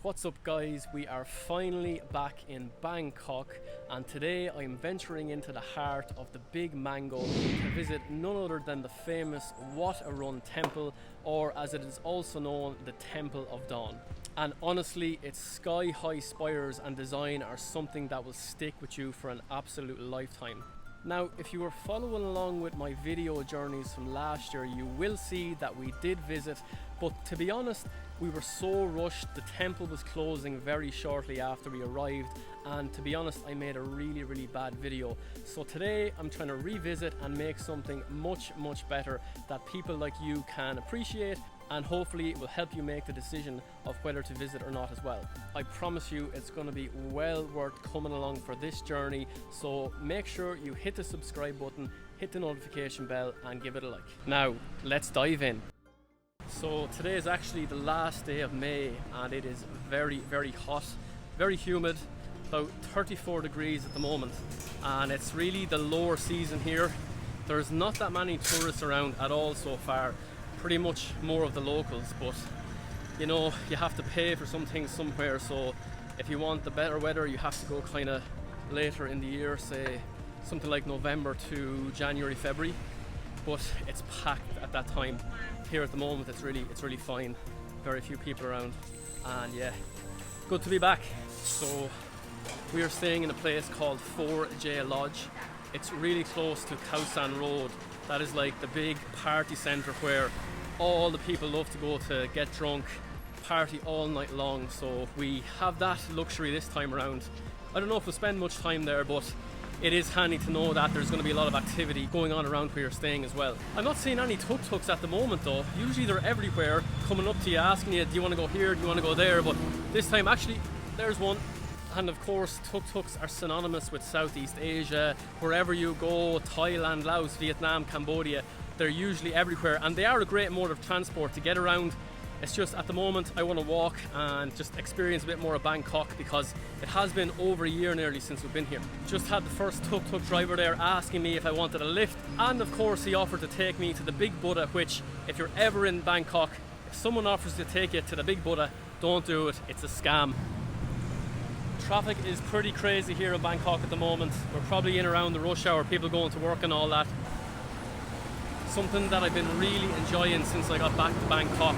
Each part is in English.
What's up guys, we are finally back in Bangkok and today I'm venturing into the heart of the big mango to visit none other than the famous Wat Arun Temple, or as it is also known, the Temple of Dawn. And honestly, its sky-high spires and design are something that will stick with you for an absolute lifetime. Now, if you were following along with my video journeys from last year, you will see that we did visit, but to be honest, we were so rushed. The temple was closing very shortly after we arrived, and to be honest, I made a really bad video. So today I'm trying to revisit and make something much better that people like you can appreciate, and hopefully it will help you make the decision of whether to visit or not as well. I promise you it's going to be well worth coming along for this journey, so make sure you hit the subscribe button, hit the notification bell and give it a like. Now let's dive in. So today is actually the last day of May and it is very hot, very humid, about 34 degrees at the moment, and it's really the lower season here. There's not that many tourists around at all so far, pretty much more of the locals, but you know, you have to pay for some things somewhere, so if you want the better weather you have to go kind of later in the year, say something like November to January, February, but it's packed at that time. Here at the moment it's really fine, very few people around, and yeah, good to be back. So we are staying in a place called 4J Lodge. It's really close to Khao San Road. That is like the big party centre where all the people love to go to get drunk, party all night long, so we have that luxury this time around. I don't know if we'll spend much time there, but it is handy to know that there's going to be a lot of activity going on around where you're staying as well. I'm not seeing any tuk-tuks at the moment though. Usually they're everywhere, coming up to you, asking you, do you want to go here, do you want to go there? But this time, actually, there's one. And of course, tuk-tuks are synonymous with Southeast Asia. Wherever you go, Thailand, Laos, Vietnam, Cambodia, they're usually everywhere. And they are a great mode of transport to get around. It's just at the moment I want to walk and just experience a bit more of Bangkok, because it has been over a year nearly since we've been here. Just had the first tuk-tuk driver there asking me if I wanted a lift, and of course he offered to take me to the Big Buddha, which if you're ever in Bangkok, if someone offers to take you to the Big Buddha, don't do it, it's a scam. Traffic is pretty crazy here in Bangkok at the moment. We're probably in around the rush hour, people going to work and all that. Something that I've been really enjoying since I got back to Bangkok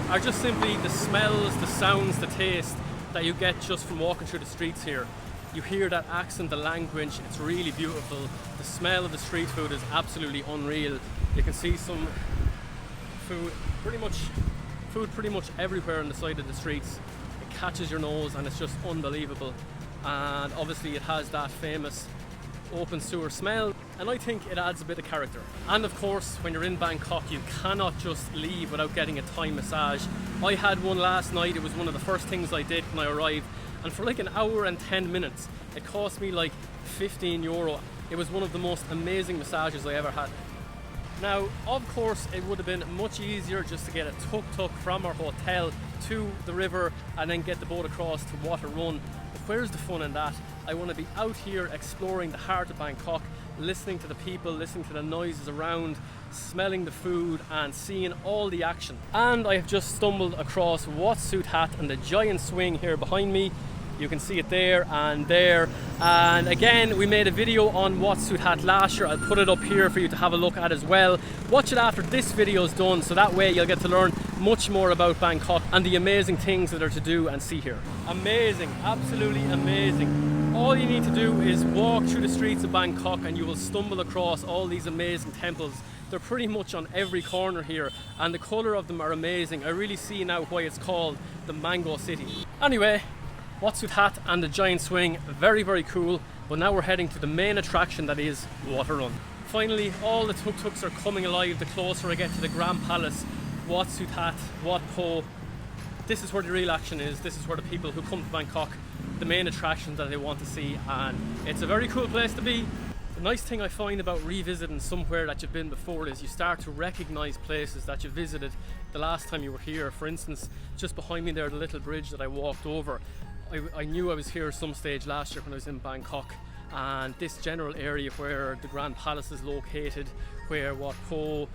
are just simply the smells, the sounds, the taste that you get just from walking through the streets here. You hear that accent, the language, it's really beautiful. The smell of the street food is absolutely unreal. You can see some food pretty much everywhere on the side of the streets. It catches your nose and it's just unbelievable. And obviously it has that famous open sewer smell, and I think it adds a bit of character. And of course, when you're in Bangkok, you cannot just leave without getting a Thai massage. I had one last night. It was one of the first things I did when I arrived, and for like an hour and 10 minutes it cost me like €15. It was one of the most amazing massages I ever had. Now, of course, it would have been much easier just to get a tuk-tuk from our hotel to the river and then get the boat across to Wat Arun. But where's the fun in that? I want to be out here exploring the heart of Bangkok, listening to the people, listening to the noises around, smelling the food and seeing all the action. And I have just stumbled across Wat Hat and the giant swing here behind me. You can see it there and there. And again, we made a video on Wat Hat last year. I'll put it up here for you to have a look at as well. Watch it after this video is done, so that way you'll get to learn much more about Bangkok and the amazing things that are to do and see here. Amazing, absolutely amazing. All you need to do is walk through the streets of Bangkok and you will stumble across all these amazing temples. They're pretty much on every corner here and the colour of them are amazing. I really see now why it's called the Mango City. Anyway, Wat Hat and the giant swing, very cool, but now we're heading to the main attraction, that is Wat Arun. Finally, all the tuk-tuks are coming alive the closer I get to the Grand Palace, Wat Hat, Wat Po. This is where the real action is. This is where the people who come to Bangkok, the main attraction that they want to see, and it's a very cool place to be. The nice thing I find about revisiting somewhere that you've been before is you start to recognise places that you visited the last time you were here. For instance, just behind me there, the little bridge that I walked over. I knew I was here some stage last year when I was in Bangkok, and this general area where the Grand Palace is located, where Wat Po,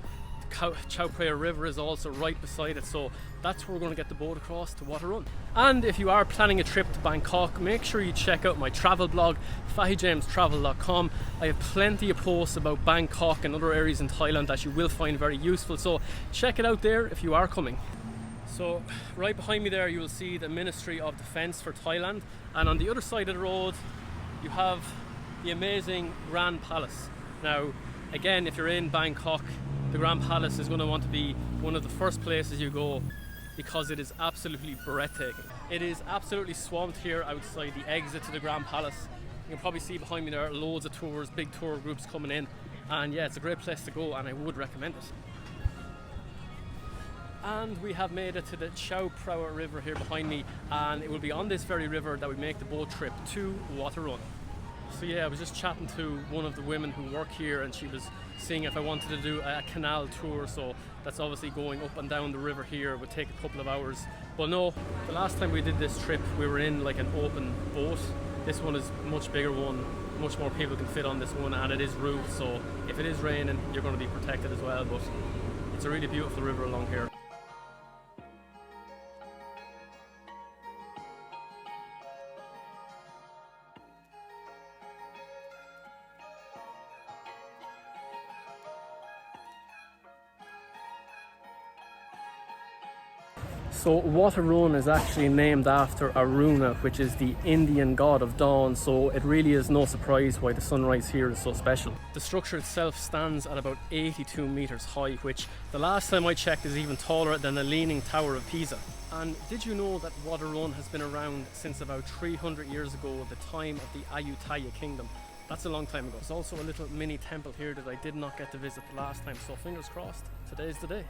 Chao Phraya River is also right beside it, so that's where we're going to get the boat across to Wat Arun. And if you are planning a trip to Bangkok, make sure you check out my travel blog, fahijamstravel.com. I have plenty of posts about Bangkok and other areas in Thailand that you will find very useful, so check it out there if you are coming. So right behind me there you will see the Ministry of Defence for Thailand, and on the other side of the road you have the amazing Grand Palace. Now again, if you're in Bangkok, the Grand Palace is going to want to be one of the first places you go because it is absolutely breathtaking. It is absolutely swamped here outside the exit to the Grand Palace. You can probably see behind me there loads of tours, big tour groups coming in, and yeah, it's a great place to go and I would recommend it. And we have made it to the Chao Phraya River here behind me, and it will be on this very river that we make the boat trip to Wat Arun. So yeah, I was just chatting to one of the women who work here, and she was seeing if I wanted to do a canal tour, so that's obviously going up and down the river here. It would take a couple of hours, but no, the last time we did this trip we were in like an open boat. This one is a much bigger one, much more people can fit on this one, and it is roofed, so if it is raining you're going to be protected as well, but it's a really beautiful river along here. So Wat Arun is actually named after Aruna, which is the Indian god of dawn, so it really is no surprise why the sunrise here is so special. The structure itself stands at about 82 meters high, which the last time I checked is even taller than the Leaning Tower of Pisa. And did you know that Wat Arun has been around since about 300 years ago, at the time of the Ayutthaya kingdom? That's a long time ago. There's also a little mini temple here that I did not get to visit the last time, so fingers crossed, today's the day.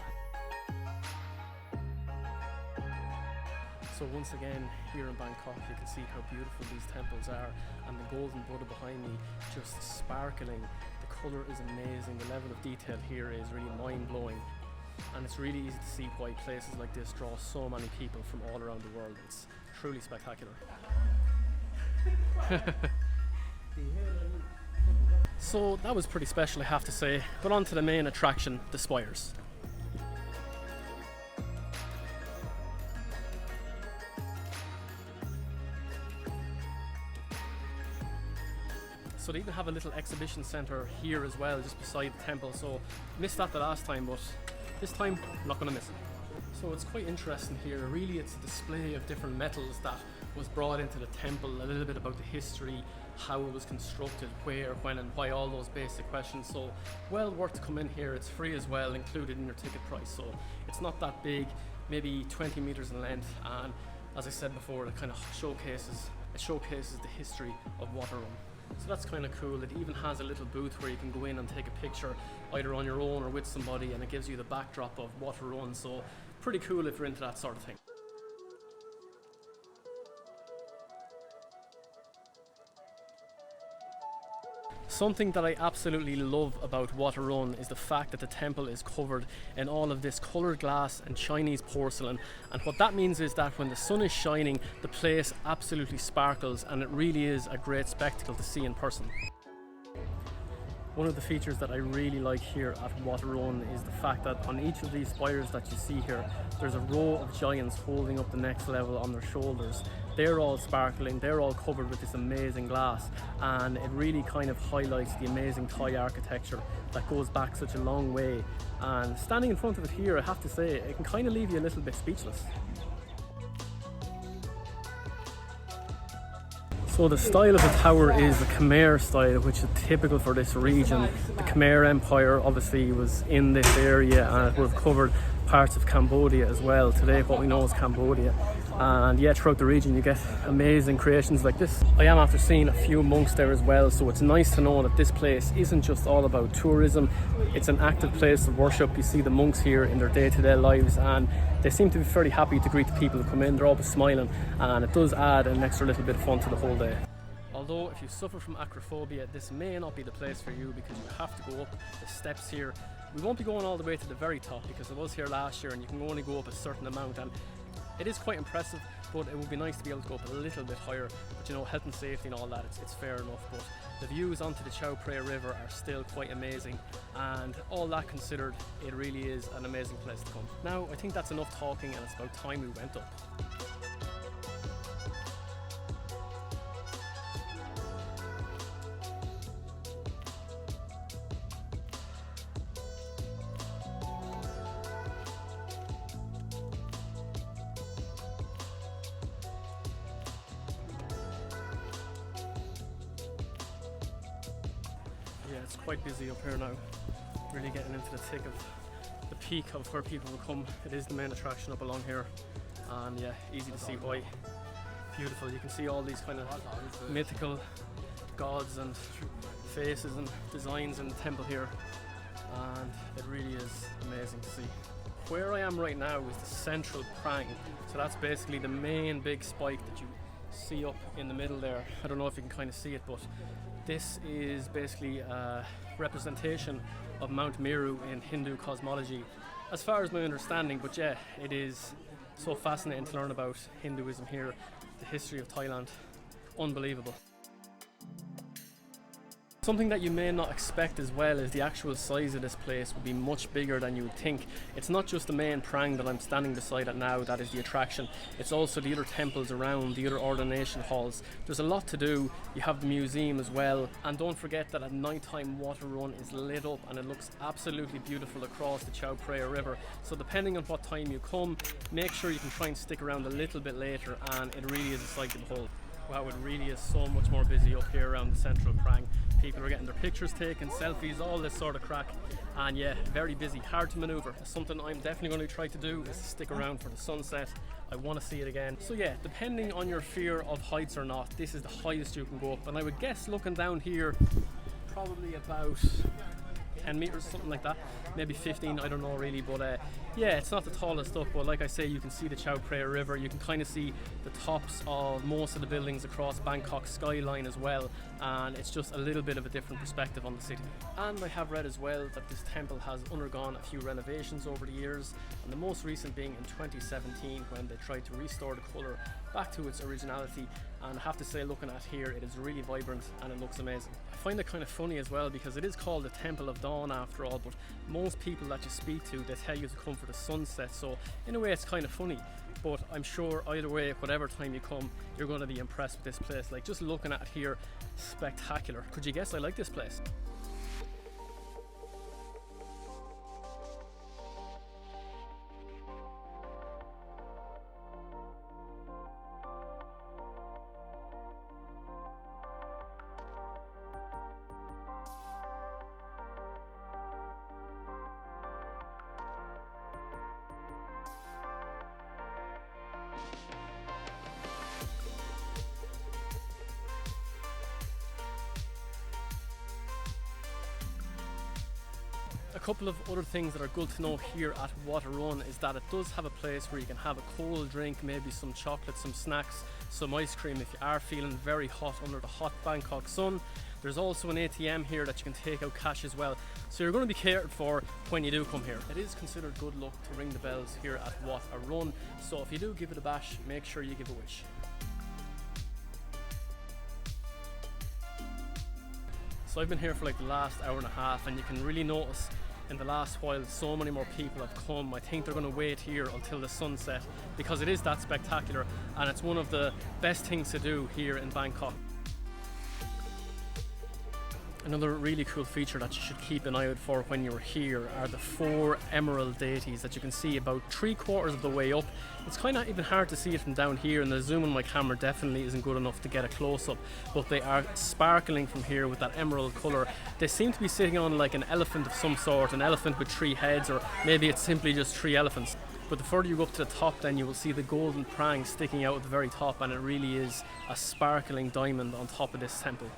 So once again, here in Bangkok, you can see how beautiful these temples are, and the golden Buddha behind me just sparkling. The colour is amazing, the level of detail here is really mind-blowing, and it's really easy to see why places like this draw so many people from all around the world. It's truly spectacular. So that was pretty special, I have to say, but on to the main attraction, the spires. So they even have a little exhibition centre here as well, just beside the temple, so missed that the last time, but this time I'm not going to miss it. So it's quite interesting here. Really it's a display of different metals that was brought into the temple, a little bit about the history, how it was constructed, where, when and why, all those basic questions. So well worth to come in here. It's free as well, included in your ticket price, so it's not that big, maybe 20 meters in length, and as I said before, it kind of showcases the history of Wat Arun. So that's kind of cool. It even has a little booth where you can go in and take a picture either on your own or with somebody, and it gives you the backdrop of Wat Arun, so pretty cool if you're into that sort of thing. Something that I absolutely love about Wat Arun is the fact that the temple is covered in all of this coloured glass and Chinese porcelain, and what that means is that when the sun is shining, the place absolutely sparkles, and it really is a great spectacle to see in person. One of the features that I really like here at Wat Arun is the fact that on each of these spires that you see here, there's a row of giants holding up the next level on their shoulders. They're all sparkling, they're all covered with this amazing glass, and it really kind of highlights the amazing Thai architecture that goes back such a long way. And standing in front of it here, I have to say, it can kind of leave you a little bit speechless. So the style of the tower is the Khmer style, which is typical for this region. The Khmer Empire obviously was in this area, and it would have covered parts of Cambodia as well. Today what we know is Cambodia. And yeah, throughout the region you get amazing creations like this. I am after seeing a few monks there as well, so it's nice to know that this place isn't just all about tourism. It's an active place of worship. You see the monks here in their day-to-day lives, and they seem to be fairly happy to greet the people who come in. They're always smiling, and it does add an extra little bit of fun to the whole day. Although if you suffer from acrophobia, this may not be the place for you, because you have to go up the steps here. We won't be going all the way to the very top, because I was here last year and you can only go up a certain amount, and It is quite impressive, but it would be nice to be able to go up a little bit higher. But you know, health and safety and all that, it's fair enough. But the views onto the Chao Phraya River are still quite amazing, and all that considered, it really is an amazing place to come. Now, I think that's enough talking, and it's about time we went up. Yeah, it's quite busy up here now. Really getting into the thick of the peak of where people will come. It is the main attraction up along here, and yeah, easy to see why. Beautiful. You can see all these kind of mythical gods and faces and designs in the temple here, and it really is amazing to see. Where I am right now is the central prang, so that's basically the main big spike that you see up in the middle there. I don't know if you can kind of see it, but this is basically a representation of Mount Meru in Hindu cosmology, as far as my understanding. But yeah, it is so fascinating to learn about Hinduism here, the history of Thailand. Unbelievable. Something that you may not expect as well is the actual size of this place would be much bigger than you would think. It's not just the main prang that I'm standing beside it now that is the attraction, it's also the other temples around, the other ordination halls. There's a lot to do. You have the museum as well, and don't forget that at night time Wat Arun is lit up and it looks absolutely beautiful across the Chao Phraya River. So depending on what time you come, make sure you can try and stick around a little bit later, and it really is a sight to behold. Wow, it really is so much more busy up here around the central prang. People are getting their pictures taken, selfies, all this sort of crack, and yeah, very busy, hard to maneuver. Something I'm definitely going to try to do is stick around for the sunset. I want to see it again. So yeah, depending on your fear of heights or not, this is the highest you can go up, and I would guess looking down here, probably about 10 meters, something like that, maybe 15, I don't know really, but yeah, it's not the tallest up, but like I say, you can see the Chao Phraya River. You can kind of see the tops of most of the buildings across Bangkok skyline as well, and it's just a little bit of a different perspective on the city. And I have read as well that this temple has undergone a few renovations over the years, and the most recent being in 2017 when they tried to restore the colour back to its originality. And I have to say, looking at here, it is really vibrant and it looks amazing. I find it kind of funny as well because it is called the Temple of Dawn after all, but most people that you speak to, they tell you to come for the sunset, so in a way it's kind of funny. But I'm sure either way, whatever time you come, you're going to be impressed with this place. Like, just looking at it here, spectacular. Could you guess I like this place? A couple of other things that are good to know here at Wat Arun is that it does have a place where you can have a cold drink, maybe some chocolate, some snacks, some ice cream if you are feeling very hot under the hot Bangkok sun. There's also an ATM here that you can take out cash as well, so you're going to be catered for when you do come here. It is considered good luck to ring the bells here at Wat Arun, so if you do give it a bash, make sure you give a wish. So I've been here for like the last hour and a half, and you can really notice in the last while so many more people have come. I think they're going to wait here until the sunset because it is that spectacular, and it's one of the best things to do here in Bangkok. Another really cool feature that you should keep an eye out for when you're here are the 4 emerald deities that you can see about 3/4 of the way up. It's kind of even hard to see it from down here, and the zoom on my camera definitely isn't good enough to get a close-up, but they are sparkling from here with that emerald colour. They seem to be sitting on like an elephant of some sort, an elephant with 3 heads, or maybe it's simply just 3 elephants. But the further you go up to the top, then you will see the golden prang sticking out at the very top, and it really is a sparkling diamond on top of this temple.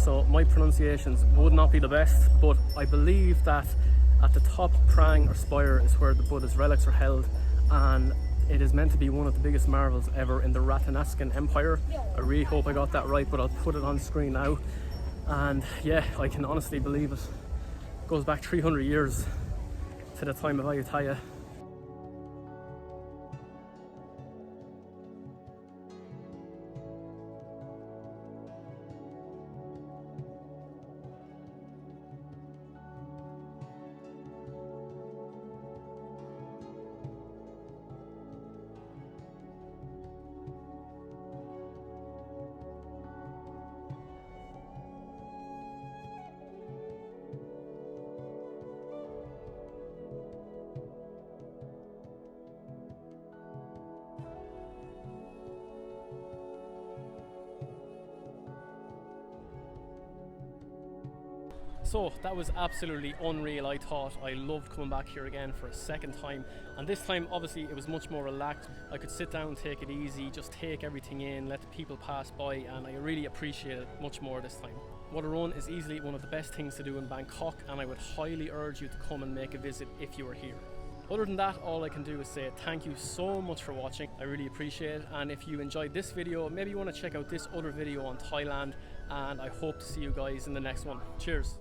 so my pronunciations would not be the best, but I believe that at the top prang or spire is where the Buddha's relics are held, and it is meant to be one of the biggest marvels ever in the Rattanakan Empire. I really hope I got that right, but I'll put it on screen now. And yeah, I can honestly believe it. It goes back 300 years to the time of Ayutthaya. So that was absolutely unreal. I thought I loved coming back here again for a second time, and this time obviously it was much more relaxed. I could sit down, take it easy, just take everything in, let the people pass by, and I really appreciate it much more this time. Wat Arun is easily one of the best things to do in Bangkok, and I would highly urge you to come and make a visit if you are here. Other than that, all I can do is say thank you so much for watching. I really appreciate it, and if you enjoyed this video, maybe you want to check out this other video on Thailand, and I hope to see you guys in the next one. Cheers.